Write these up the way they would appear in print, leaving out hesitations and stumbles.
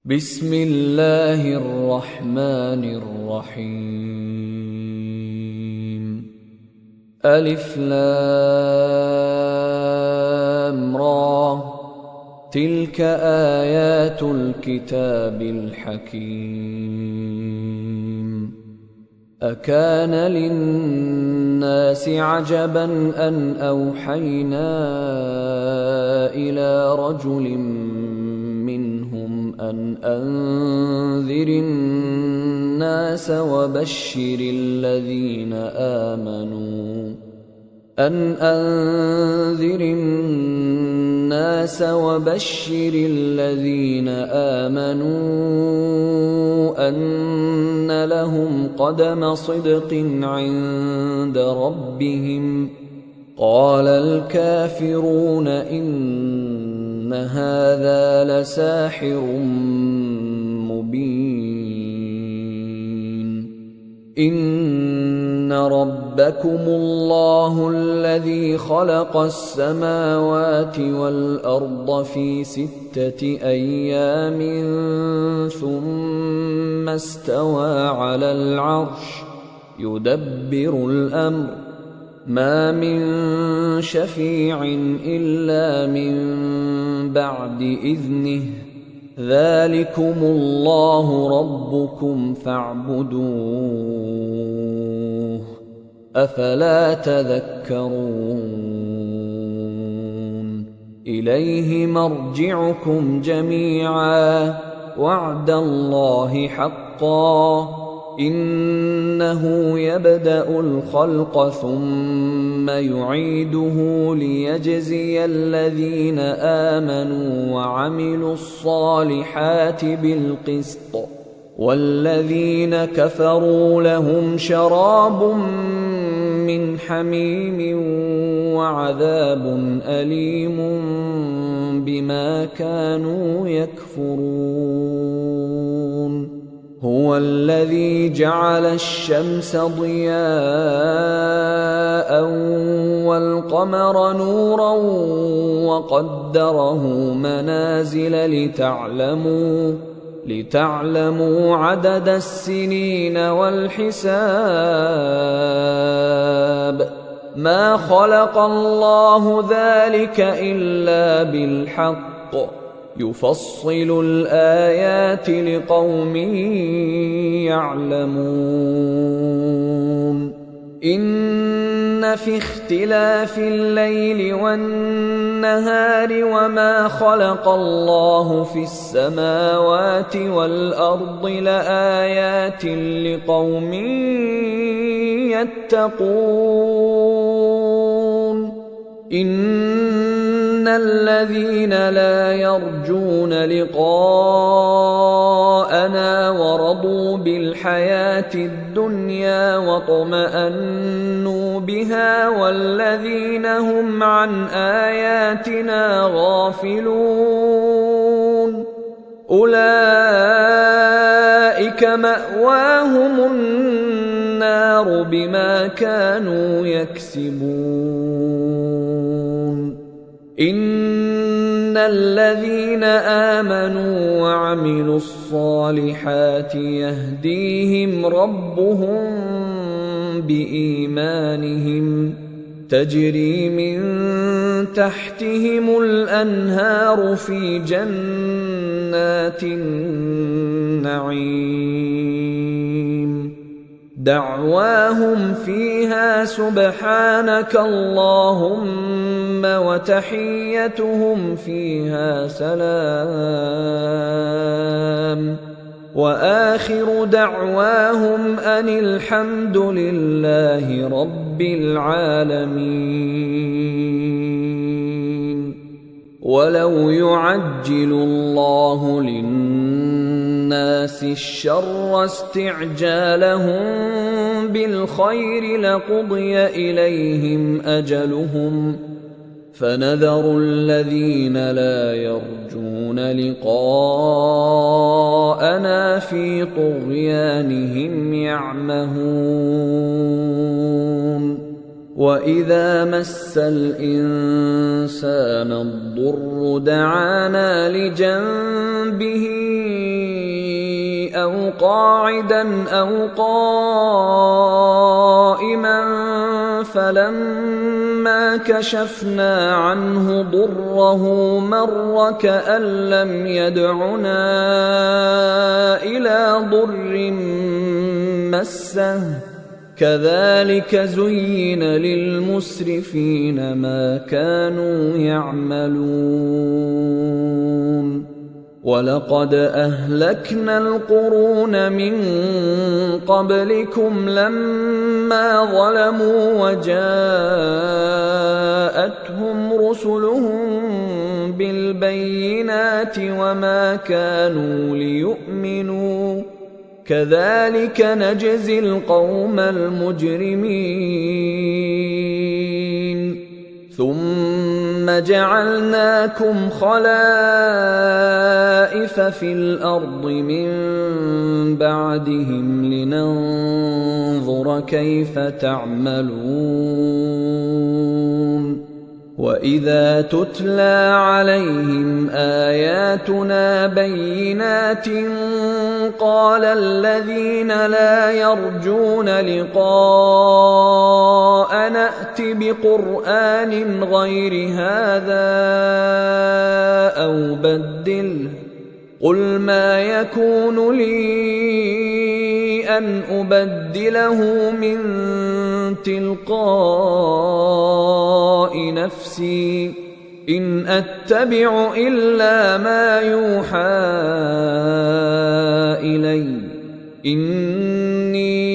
بسم الله الرحمن الرحيم ألف لام را تلك آيات الكتاب الحكيم أكان للناس عجبا أن أوحينا إلى رجل منهم أن أنذر الناس وبشر الذين آمنوا أن لهم قدم صدق عند ربهم قال الكافرون إن هذا لساحر مبين إن ربكم الله الذي خلق السماوات والأرض في 6 أيام ثم استوى على العرش يدبر الأمر ما من شفيع إلا من بعد إذنه ذلكم الله ربكم فاعبدوه أفلا تذكرون إليه مرجعكم جميعا وعد الله حقا إنه يبدأ الخلق ثم يعيده ليجزي الذين آمنوا وعملوا الصالحات بالقسط والذين كفروا لهم شراب من حميم وعذاب أليم بما كانوا يكفرون هو الذي جعل الشمس ضياء والقمر نورا وقدره منازل لتعلموا عدد السنين والحساب ما خلق الله ذلك إلا بالحق يفصل الآيات لقوم يعلمون إن في اختلاف الليل والنهار وما خلق الله في السماوات والأرض لآيات لقوم يتقون إن الذين لا يرجون لقاءنا ورضوا بالحياة الدنيا واطمأنوا بها والذين هم عن آياتنا غافلون أولئك مأواهم النار بما كانوا يكسبون إن الذين آمنوا وعملوا الصالحات يهديهم ربهم بإيمانهم تجري من تحتهم الأنهار في جنات النعيم دعواهم فيها سبحانك اللهم وتحيتهم فيها سلام وآخر دعواهم أن الحمد لله رب العالمين ولو يعجل الله للناس الشر استعجالهم بالخير لقضي إليهم أجلهم فنذر الذين لا يرجون لقاءنا في طغيانهم يعمهون وَإِذَا مَسَّ الْإِنسَانَ الضُّرُّ دَعَانَا لِجَنبِهِ أو قاعدا أو قائما فلما كشفنا عنه ضره مر كأن لم يدعنا إلى ضر مسه كذلك زين للمسرفين ما كانوا يعملون ولقد أهلكنا القرون من قبلكم لما ظلموا وجاءتهم رسلهم بالبينات وما كانوا ليؤمنوا كذلك نجزي القوم المجرمين ثم جعلناكم خلائف في الأرض من بعدهم لننظر كيف تعملون وإذا تتلى عليهم آياتنا بينات قال الذين لا يرجون لقاء نأت بقرآن غير هذا أو بدله قل ما يكون لي أن أبدله من تلقاء نفسي إن أتبع إلا ما يوحى إلي إني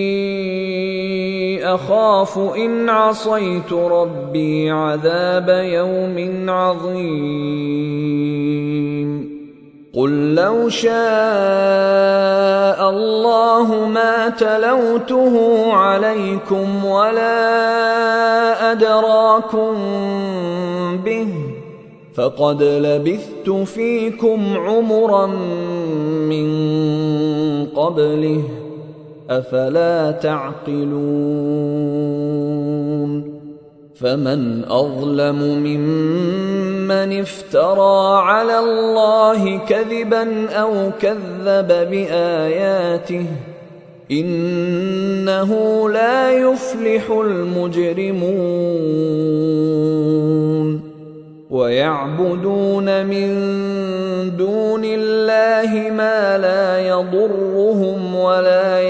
أخاف إن عصيت ربي عذاب يوم عظيم قل لو شاء الله ما تلوته عليكم ولا أدراكم به فقد لبثت فيكم عمرا من قبله أفلا تعقلون فمن أظلم ممن افترى على الله كذبا أو كذب بآياته إنه لا يفلح المجرمون ويعبدون من دون الله ما لا يضرهم ولا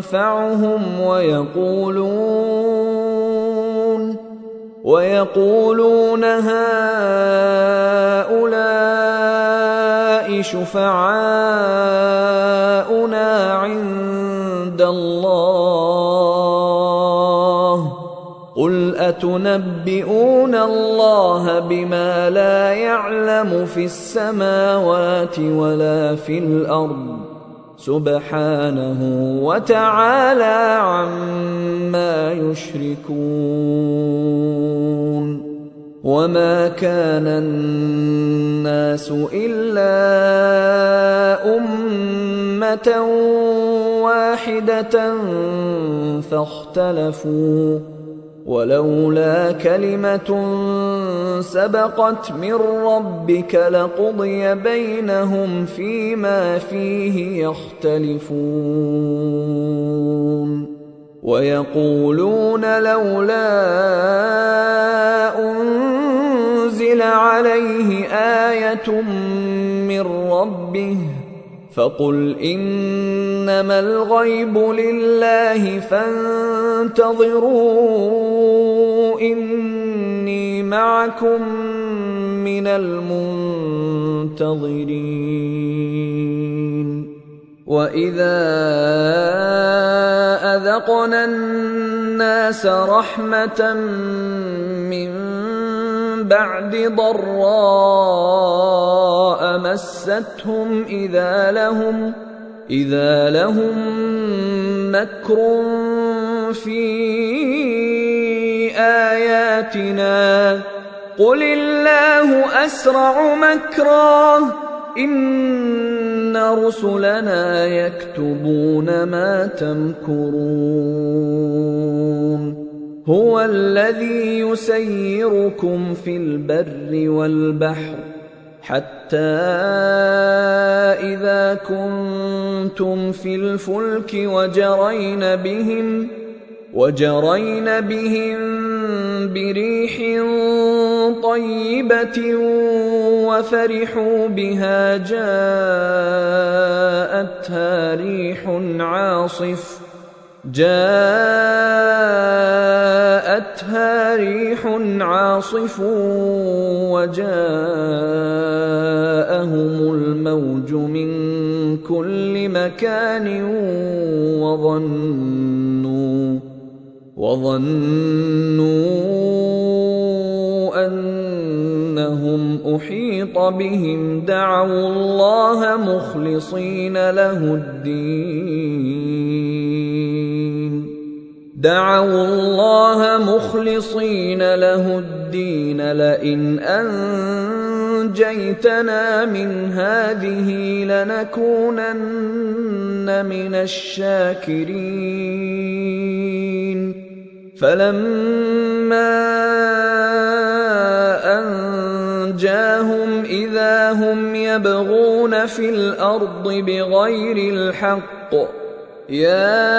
ينفعهم ويقولون هؤلاء شفعاؤنا عند الله قل أتنبئون الله بما لا يعلم في السماوات ولا في الأرض سبحانه وتعالى عما يشركون وما كان الناس إلا أمة واحدة فاختلفوا ولولا كلمة سبقت من ربك لقضي بينهم فيما فيه يختلفون ويقولون لولا أنزل عليه آية من ربه فقل إنما الغيب لله فانتظروا إني معكم من المنتظرين وإذا أذقنا الناس رحمة من بعد ضراء مستهم إذا لهم مكر في آياتنا قل الله أسرع مكرا إن رسلنا يكتبون ما تمكرون هو الذي يسيركم في البر والبحر حتى إذا كنتم في الفلك وجرين بهم بريح طيبة وفرحوا بها جاءتها ريح عاصف وجاءهم الموج من كل مكان وظنوا أنهم أحيط بهم دعوا الله مخلصين له الدين لئن أنجيتنا من هذه لنكونن من الشاكرين فلما أنجاهم إذا هم يبغون في الأرض بغير الحق يا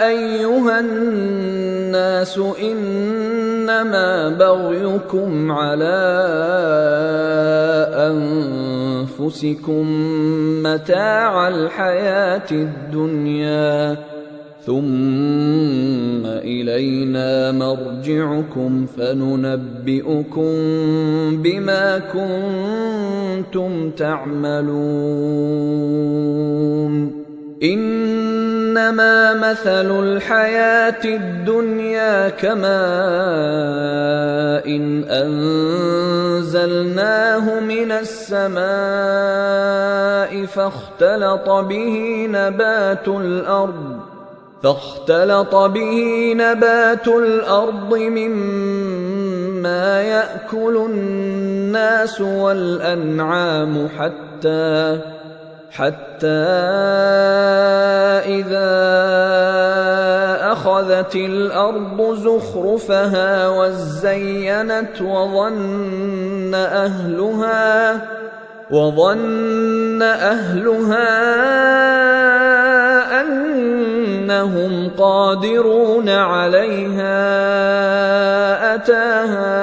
أيها الناس إنما بغيكم على أنفسكم متاع الحياة الدنيا ثم إلينا مرجعكم فننبئكم بما كنتم تعملون إنما مثل الحياة الدنيا كماء إن أنزلناه من السماء فاختلط به نبات الأرض مما يأكل الناس والأنعام حتى إذا أخذت الأرض زخرفها وزينت وظن أهلها أنهم قادرون عليها أتاها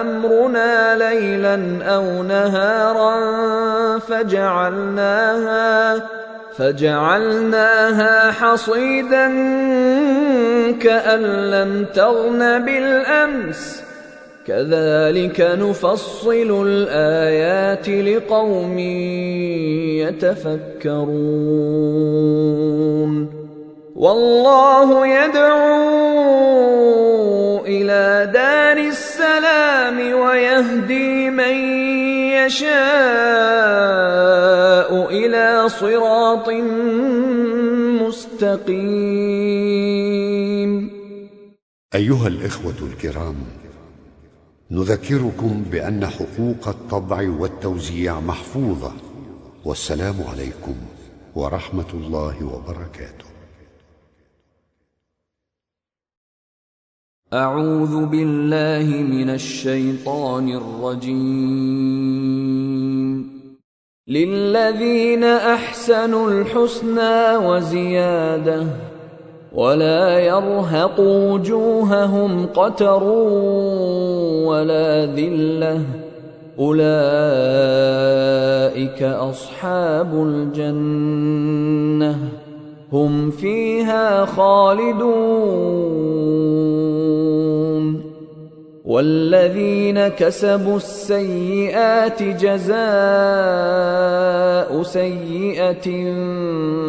أمرنا ليلا أو نهارا فجعلناها حصيدا كأن لم تغن بالأمس كذلك نفصل الآيات لقوم يتفكرون والله يدعو إلى دار السلام ويهدي من يشاء إلى صراط مستقيم. أيها الإخوة الكرام، نذكركم بأن حقوق الطبع والتوزيع محفوظة، والسلام عليكم ورحمة الله وبركاته. أعوذ بالله من الشيطان الرجيم. للذين أحسنوا الحسنى وزيادة ولا يرهق وجوههم قتر ولا ذلة أولئك أصحاب الجنة هم فيها خالدون. والذين كسبوا السيئات جزاء سيئة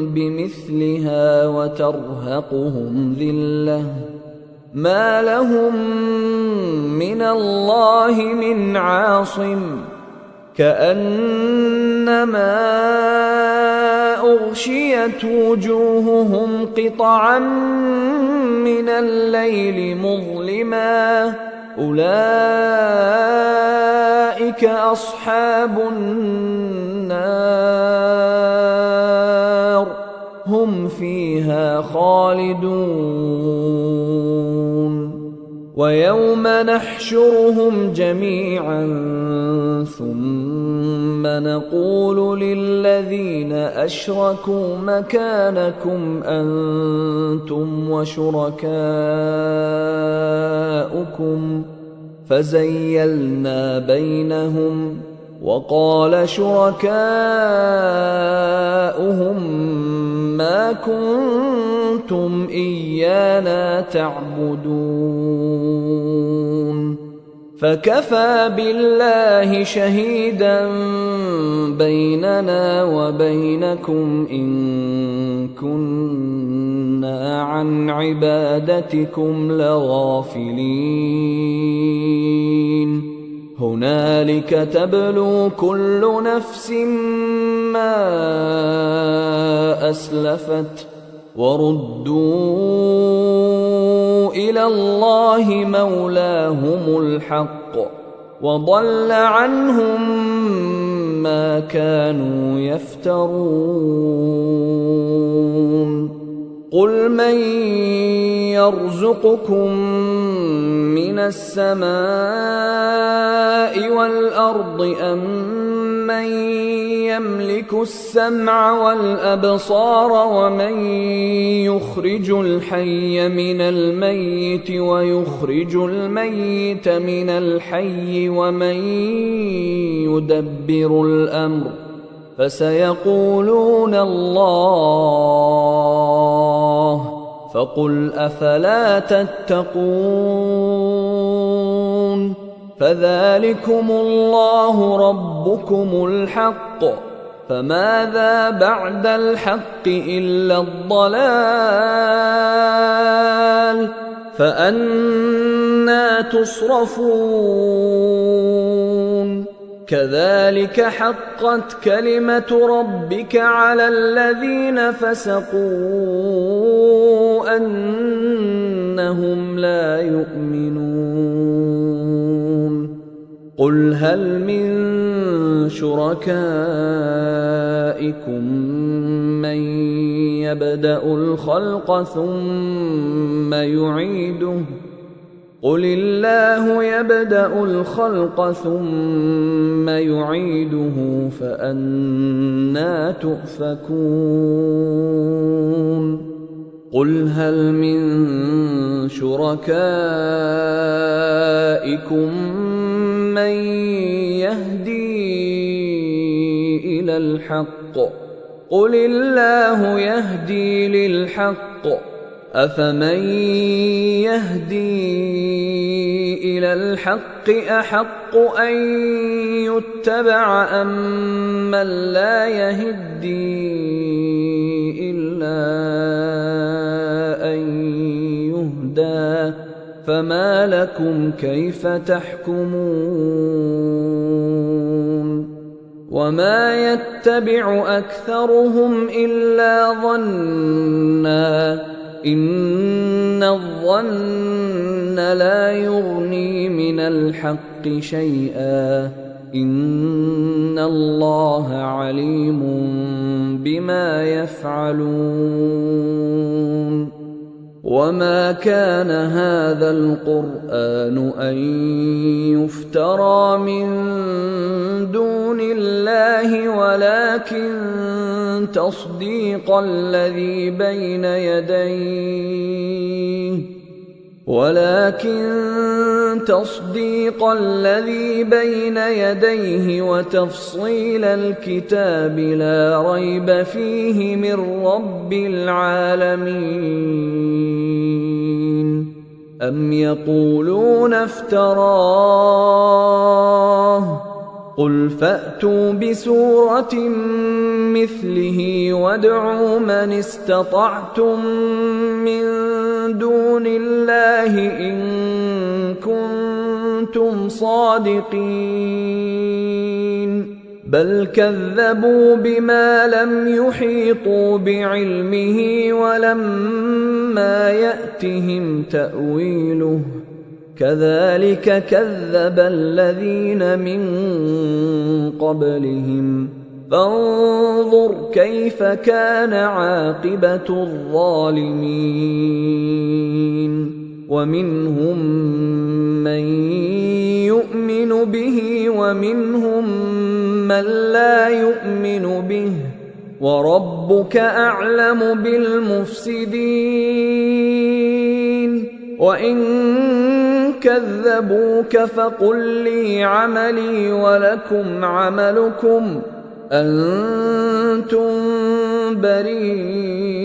بمثلها وترهقهم ذلة ما لهم من الله من عاصم كأنما أغشيت وجوههم قطعا من الليل مظلما أولئك أصحاب النار هم فيها خالدون. ويوم نحشرهم جميعا ثم نقول للذين أشركوا مكانكم أنتم وشركاؤكم فزيلنا بينهم وقال شركاؤهم ما كنتم إيانا تعبدون فكفى بالله شهيدا بيننا وبينكم إن كنا عن عبادتكم لغافلين هنالك تبلو كل نفس ما أسلفت وردوا إلى الله مولاهم الحق وضل عنهم ما كانوا يفترون قل من يرزقكم من السماء والأرض أم من يملك السمع والأبصار ومن يخرج الحي من الميت ويخرج الميت من الحي ومن يدبر الأمر فسيقولون الله فقل أفلا تتقون فذلكم الله ربكم الحق فماذا بعد الحق إلا الضلال فأنى تصرفون كذلك حقت كلمة ربك على الذين فسقوا أنهم لا يؤمنون قل هل من شركائكم من يبدأ الخلق ثم يعيده قل الله يبدأ الخلق ثم يعيده فأنى تؤفكون قل هل من شركائكم من يهدي إلى الحق قل الله يهدي للحق أفمن يهدي إلى الحق أحق أن يتبع أم من لا يهدي إلا أن يهدى فما لكم كيف تحكمون وما يتبع أكثرهم إلا ظنًّا إن الظن لا يغني من الحق شيئا إن الله عليم بما يفعلون وما كان هذا القرآن أن يفترى من دون الله ولكن تصديق الذي بين يديه وتفصيل الكتاب لا ريب فيه من رب العالمين أم يقولون افتراه قل فأتوا بسورة مثله وادعوا من استطعتم من دون الله إن كنتم صادقين بل كذبوا بما لم يحيطوا بعلمه ولما يأتهم تأويله كذلك كذب الذين من قبلهم فانظر كيف كان عاقبة الظالمين ومنهم من يؤمن به ومنهم من لا يؤمن به وربك أعلم بالمفسدين وإن كذبوك فقل لي عملي ولكم عملكم أنتم بريئون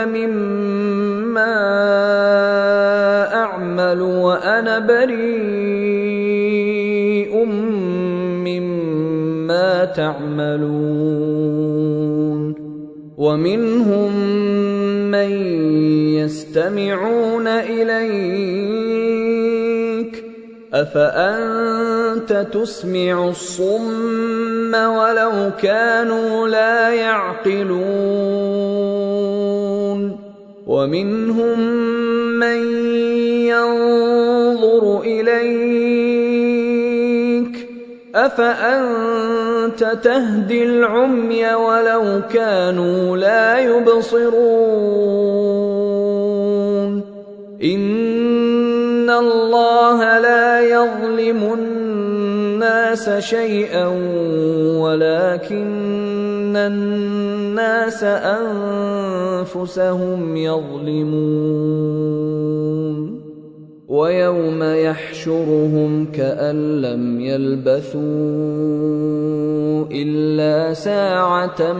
مما أعمل وأنا بريء مما تعملون ومنهم من يستمعون إليك أفأنت تسمع الصم ولو كانوا لا يعقلون ومنهم من ينظر إليك أفأنت تهدي العمي ولو كانوا لا يبصرون إن الله لا يظلم الناس شيئا ولكن الناس أنفسهم يظلمون ويوم يحشرهم كأن لم يلبثوا إلا ساعة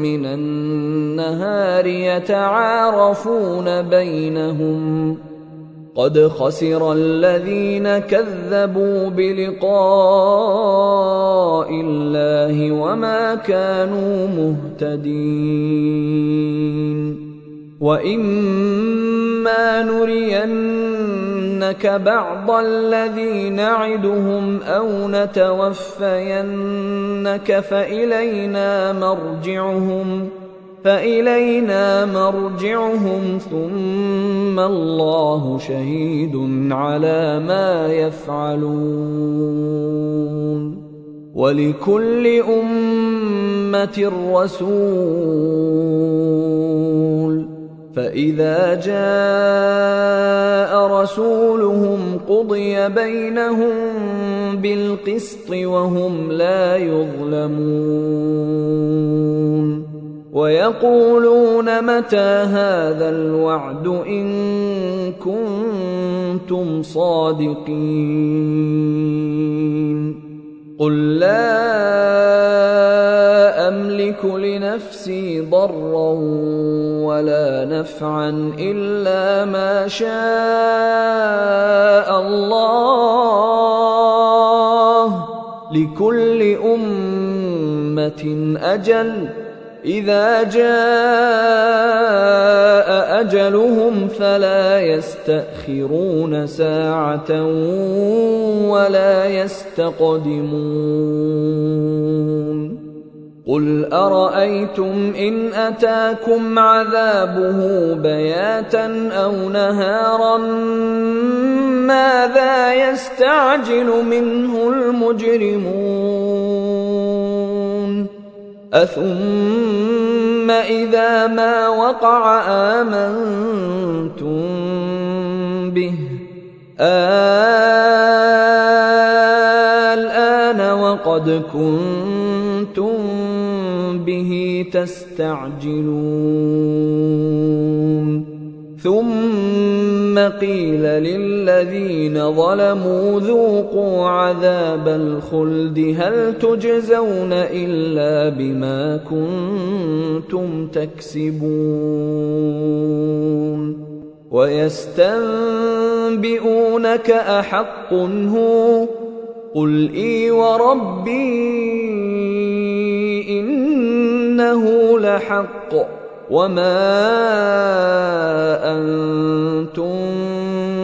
من النهار يتعارفون بينهم قد خسر الذين كذبوا بلقاء الله وما كانوا مهتدين وإما نرينك بعض الذي نعدهم أو نتوفينك فإلينا مرجعهم ثم الله شهيد على ما يفعلون ولكل أمة رسول فإذا جاء رسولهم قضي بينهم بالقسط وهم لا يظلمون ويقولون متى هذا الوعد إن كنتم صادقين قل لا أملك لنفسي ضرا ولا نفعا إلا ما شاء الله لكل أمة أجل إذا جاء أجلهم فلا يستأخرون ساعة ولا يستقدمون قل أرأيتم إن أتاكم عذابه بياتا أو نهارا ماذا يستعجل منه المجرمون أثم إذا ما وقع آمنتم به الآن وقد كنتم به تستعجلون ثم قيل للذين ظلموا ذوقوا عذاب الخلد هل تجزون إلا بما كنتم تكسبون ويستنبئونك أحق هو قل إي وربي إنه لحق وما أنتم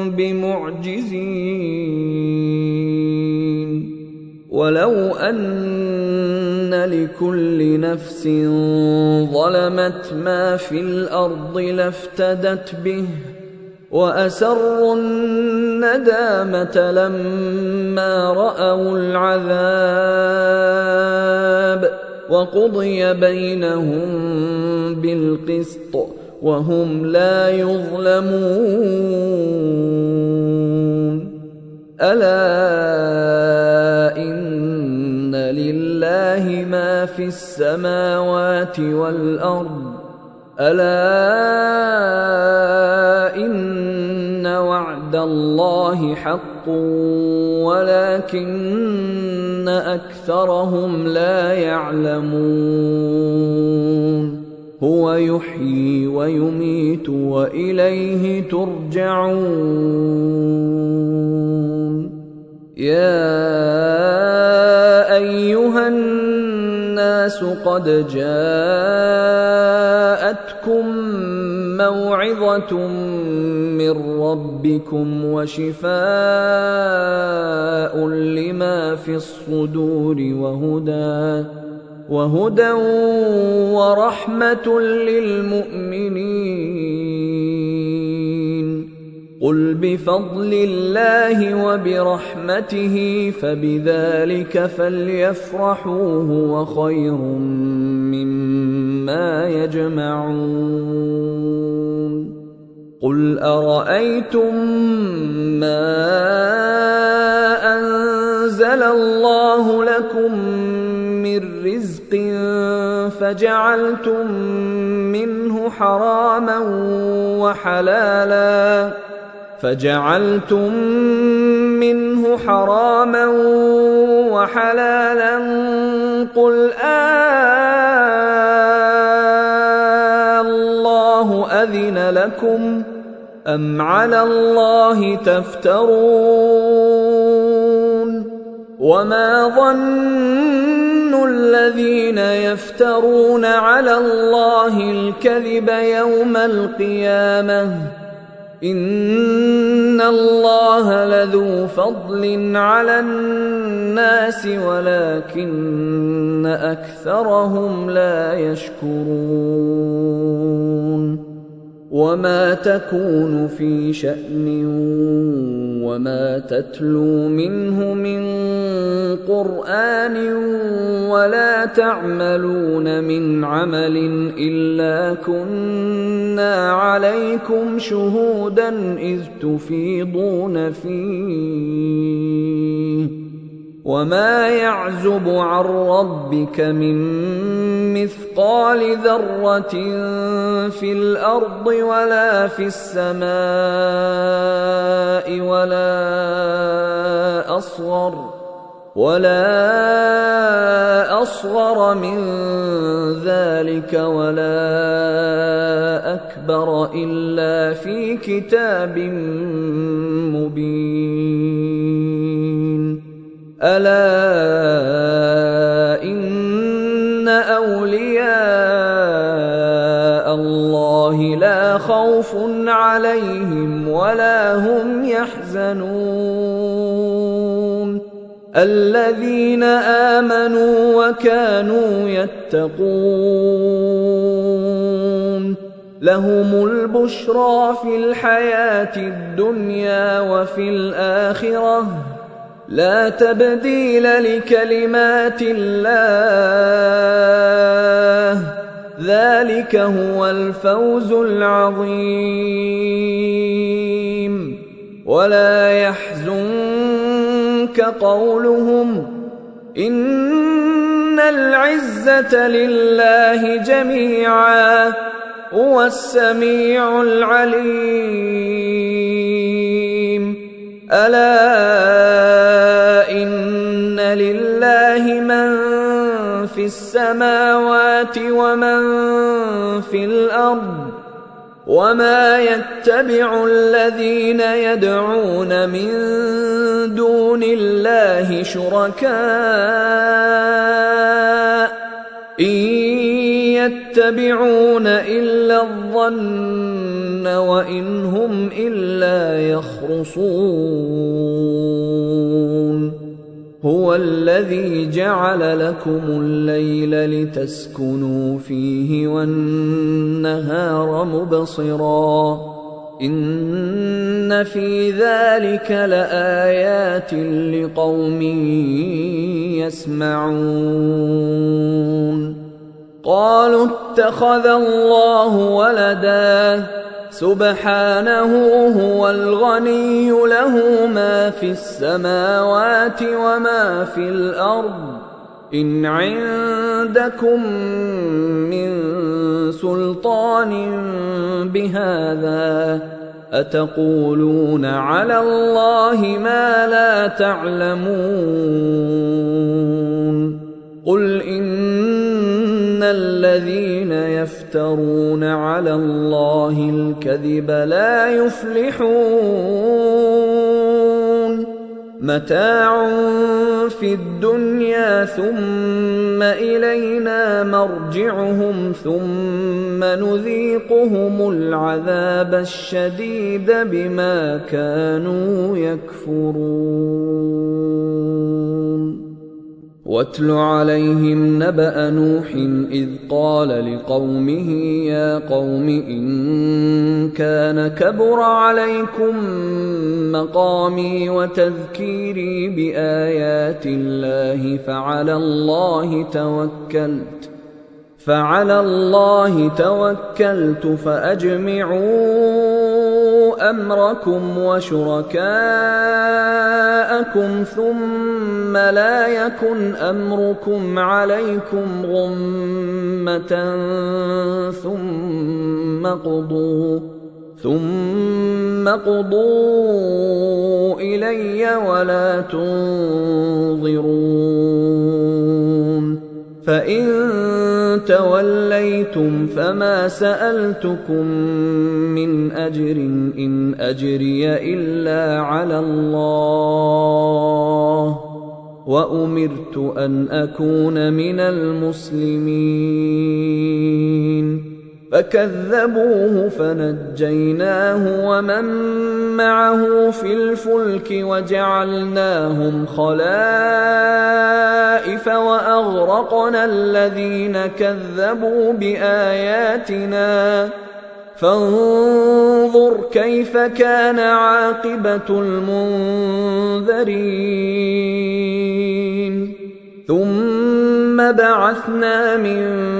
بمعجزين ولو أن لكل نفس ظلمت ما في الأرض لافتدت به وأسروا الندامة لما رأوا العذاب وقضي بينهم بالقسط وهم لا يظلمون. ألا إن لله ما في السماوات والأرض ألا إن وعد الله حق ولكن أكثرهم لا يعلمون. هو يحيي ويميت وإليه ترجعون. يا أيها الناس قد جاءتكم موعظة من ربكم وشفاء لما في الصدور وهدى ورحمة للمؤمنين. قل بفضل الله وبرحمته فبذلك فليفرحوا هو خير مما يجمعون. قل أرأيتم ما أنزل الله لكم من رزق فجعلتم منه حراما وحلالا قل الله أذن لكم أم على الله تفترون. وما ظن الذين يفترون على الله الكذب يوم القيامة إن الله لذو فضل على الناس ولكن أكثرهم لا يشكرون. وما تكون في شأن وما تتلو منه من قرآن ولا تعملون من عمل إلا كنا عليكم شهودا إذ تفيضون فيه. وما يعزب عن ربك من مثقال ذرة في الأرض ولا في السماء ولا أصغر من ذلك ولا أكبر إلا في كتاب مبين. ألا إن أولياء الله لا خوف عليهم ولا هم يحزنون. الذين آمنوا وكانوا يتقون لهم البشرى في الحياة الدنيا وفي الآخرة لا تبديل لكلمات الله ذلك هو الفوز العظيم. ولا يحزنك قولهم إن العزة لله جميعا هو السميع العليم. ألا إن لله من في السماوات ومن في الأرض وما يتبع الذين يدعون من دون الله شركاء إن يتبعون إلا الظن وإن هم إلا يخرصون. هو الذي جعل لكم الليل لتسكنوا فيه والنهار مبصرا إن في ذلك لآيات لقوم يسمعون. قالوا اتخذ الله ولدا سبحانه هو الغني له ما في السماوات وما في الأرض إن عندكم من سلطان بهذا أتقولون على الله ما لا تعلمون قل إن الذين يفترون على الله الكذب لا يفلحون متاع في الدنيا ثم إلينا مرجعهم ثم نذيقهم العذاب الشديد بما كانوا يكفرون واتل عليهم نبأ نوح إذ قال لقومه يا قوم إن كان كبر عليكم مقامي وتذكيري بآيات الله فعلى الله توكلت فأجمعوا أمركم وشركاءكم ثم لا يكن أمركم عليكم غمة ثم قضوا إلي ولا تنظرون فإن توليتم فما سألتكم من أجر إن أجري إلا على الله وأمرت أن أكون من المسلمين فكذبوه فنجيناه ومن معه في الفلك وجعلناهم خلائف وأغرقنا الذين كذبوا بآياتنا فانظر كيف كان عاقبة المنذرين ثم بعثنا من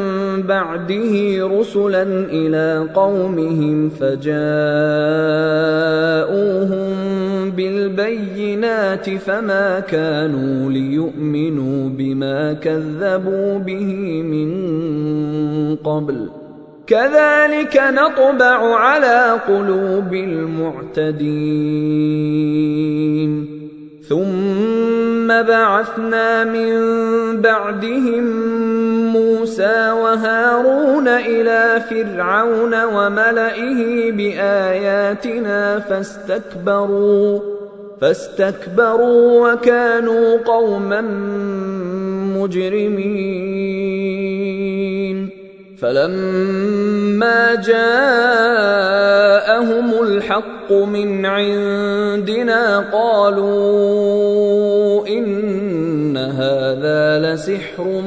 بعده رسلا إلى قومهم فجاءوهم بالبينات فما كانوا ليؤمنوا بما كذبوا به من قبل كذلك نطبع على قلوب المعتدين ثم بعثنا من بعدهم موسى وهارون إلى فرعون وملئه بآياتنا فاستكبروا وكانوا قوما مجرمين فلما جاءهم الحق من عندنا قالوا إن هذا لسحر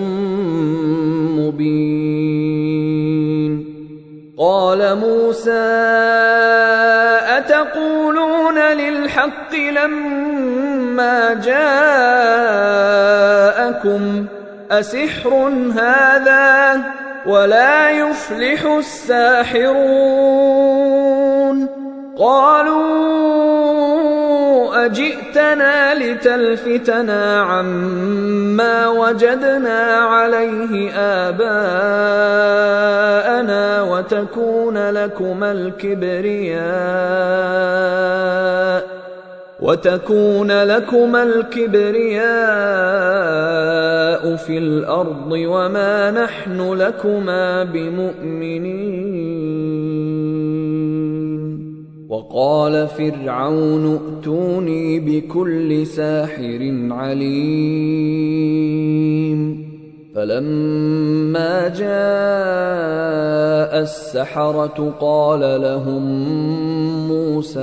مبين قال موسى أتقولون للحق لما جاءكم أسحر هذا ولا يفلح الساحرون قالوا أجئتنا لتلفتنا عما وجدنا عليه آباءنا وتكون لكما الكبرياء في الأرض وما نحن لكما بمؤمنين وقال فرعون ائتوني بكل ساحر عليم فلما جاء السحرة قال لهم موسى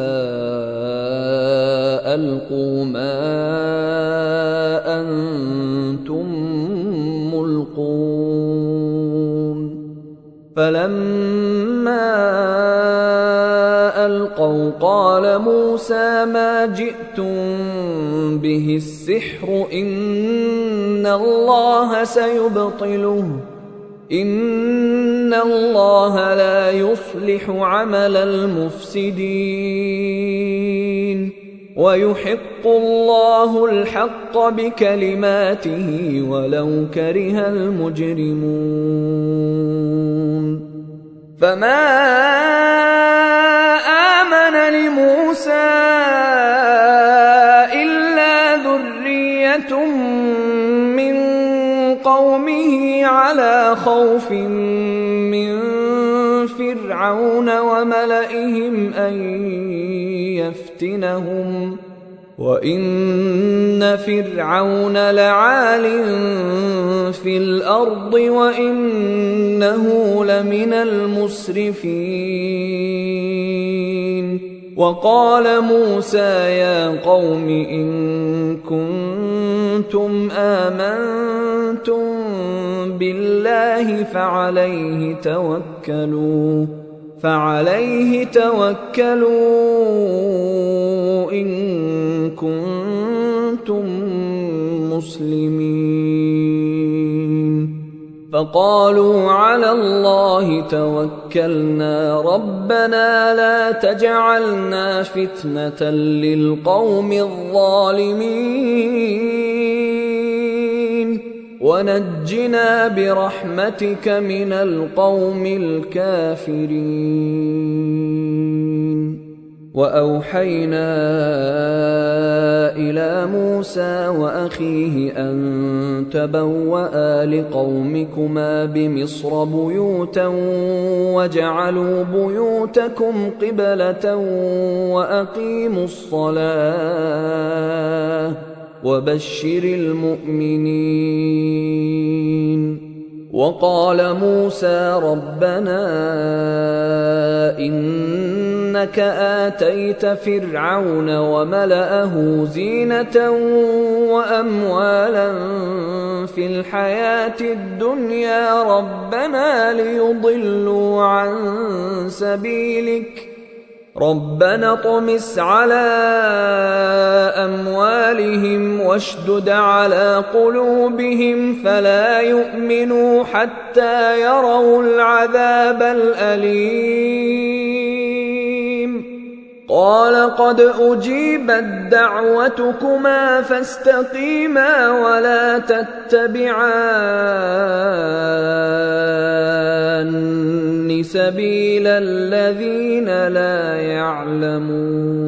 ألقوا ما أنتم ملقون فلما ألقوا قال موسى ما جئتم به السحر إن الله سيبطله إن الله لا يصلح عمل المفسدين ويحق الله الحق بكلماته ولو كره المجرمون فما آمن لموسى إلا ذرية من قومه على خوف من فرعون وملئهم أن يفتنهم وإن فرعون لعال في الأرض وإنه لمن المسرفين وقال موسى يا قوم إن كنتم آمنتم بالله فعليه توكلوا إن كنتم مسلمين فقالوا على الله توكلنا ربنا لا تجعلنا فتنة للقوم الظالمين ونجنا برحمتك من القوم الكافرين وأوحينا إلى موسى وأخيه أن تبوأ لقومكما بمصر بيوتا واجعلوا بيوتكم قبلة وأقيموا الصلاة وبشر المؤمنين وقال موسى ربنا إنك آتيت فرعون وملأه زينة وأموالا في الحياة الدنيا ربنا ليضلوا عن سبيلك ربنا اطمس على أموالهم واشدد على قلوبهم فلا يؤمنوا حتى يروا العذاب الأليم قال قد أجيبت دعوتكما فاستقيما ولا تتبعان سبيل الذين لا يعلمون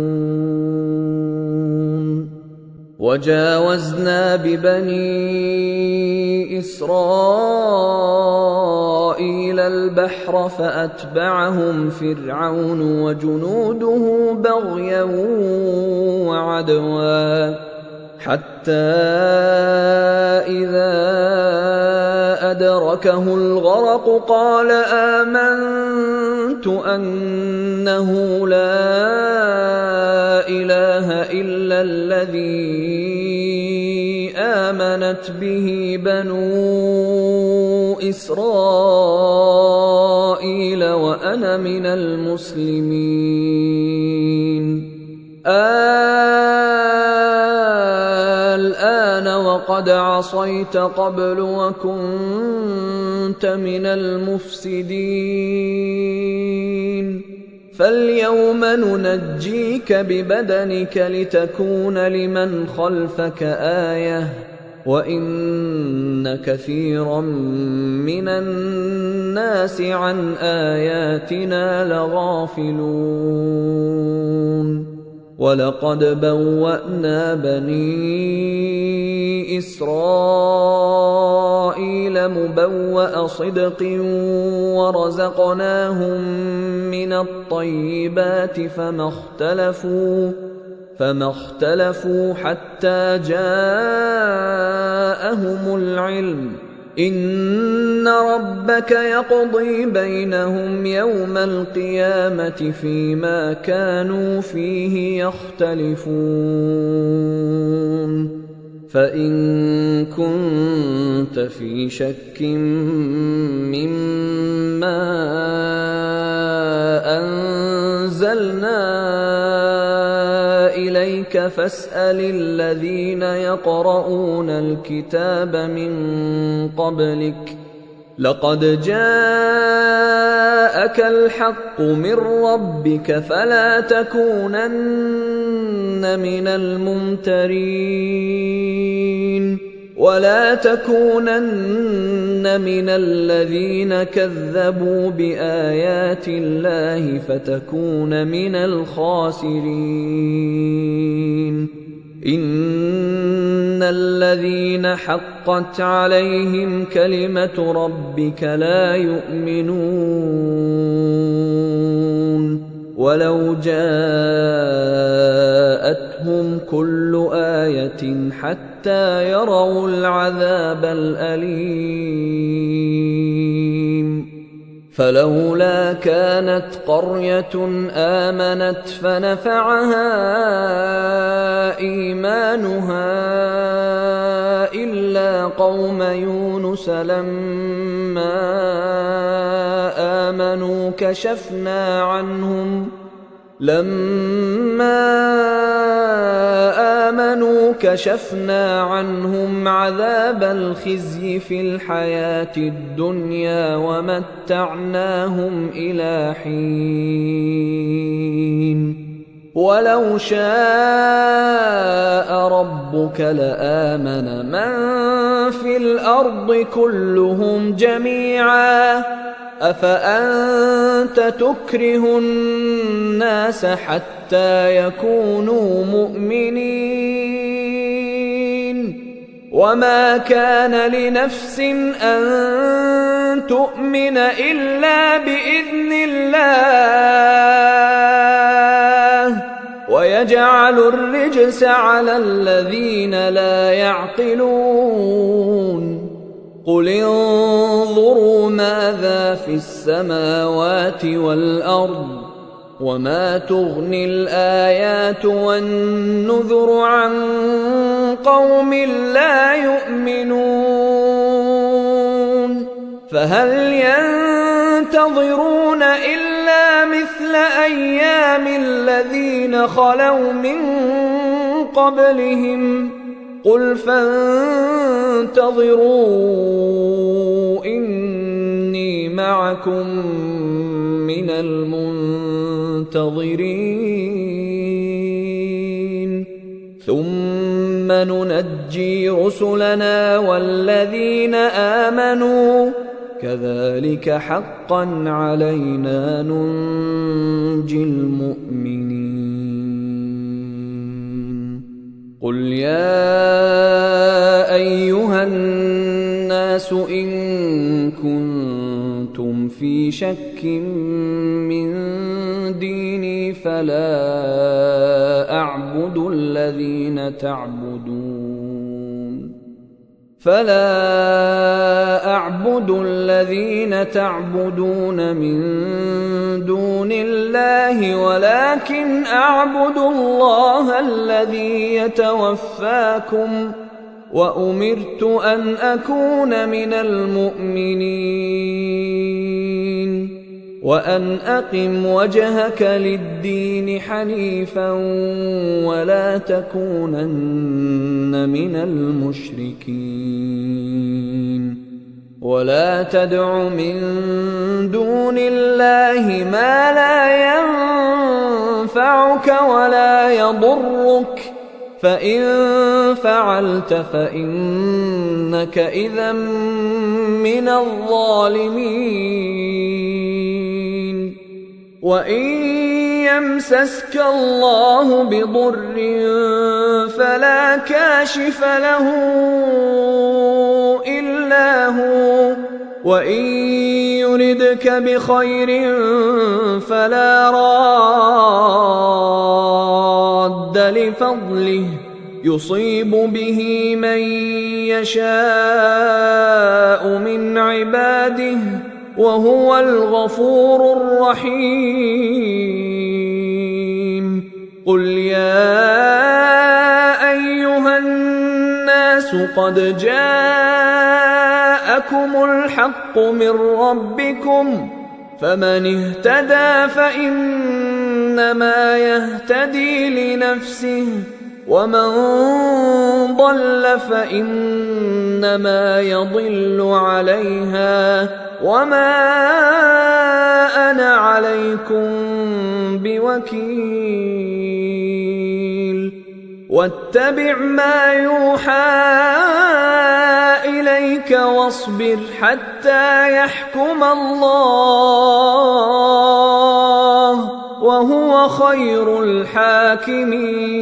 وجاوزنا ببني إسرائيل البحر فأتبعهم فرعون وجنوده بغيا وعدوا حتى إذا أدركه الغرق قال آمنت أنه لا إله إلا الذي آمنت به بنو إسرائيل وأنا من المسلمين الآن وقد عصيت قبل وكنت من المفسدين فاليوم ننجيك ببدنك لتكون لمن خلفك آية وإن كثيرا من الناس عن آياتنا لغافلون ولقد بوأنا بني إسرائيل مبوأ صدق ورزقناهم من الطيبات فما اختلفوا حتى جاءهم العلم إن ربك يقضي بينهم يوم القيامة فيما كانوا فيه يختلفون فإن كنت في شك مما أنزلنا إليك فاسأل الذين يقرؤون الكتاب من قبلك لقد جاءك الحق من ربك فلا تكونن من الممترين ولا تكونن من الذين كذبوا بآيات الله فتكون من الخاسرين إن الذين حقت عليهم كلمة ربك لا يؤمنون ولو جاءتهم كل آية حتى يروا العذاب الأليم فلولا كانت قرية آمنت فنفعها إيمانها إلا قوم يونس لما آمنوا كشفنا عنهم عذاب الخزي في الحياة الدنيا ومتعناهم إلى حين ولو شاء ربك لآمن من في الأرض كلهم جميعا أفأنت تكره الناس حتى يكونوا مؤمنين وما كان لنفس أن تؤمن إلا بإذن الله ويجعل الرجس على الذين لا يعقلون قل انظروا ماذا في السماوات والأرض وما تغني الآيات والنذر عن قوم لا يؤمنون فهل ينتظرون إلا مثل أيام الذين خلوا من قبلهم قل فانتظروا إني معكم من المنتظرين ثم ننجي رسلنا والذين آمنوا كذلك حقا علينا ننجي المؤمنين قل يا أيها الناس إن كنتم في شك من ديني فلا أعبد الذين تعبدون من دون الله ولكن أعبد الله الذي يتوفاكم وأمرت أن أكون من المؤمنين وأن أقم وجهك للدين حنيفا ولا تكونن من المشركين ولا تدع من دون الله ما لا ينفعك ولا يضرك فإن فعلت فإنك إذا من الظالمين وإن يمسسك الله بضر فلا كاشف له إلا هو وإن يردك بخير فلا راد لفضله يصيب به من يشاء من عباده وهو الغفور الرحيم قل يا أيها الناس قد جاءكم الحق من ربكم فمن اهتدى فإنما يهتدي لنفسه ومن ضل فإنما يضل عليها وما أنا عليكم بوكيل واتبع ما يوحى إليك واصبر حتى يحكم الله وهو خير الحاكمين.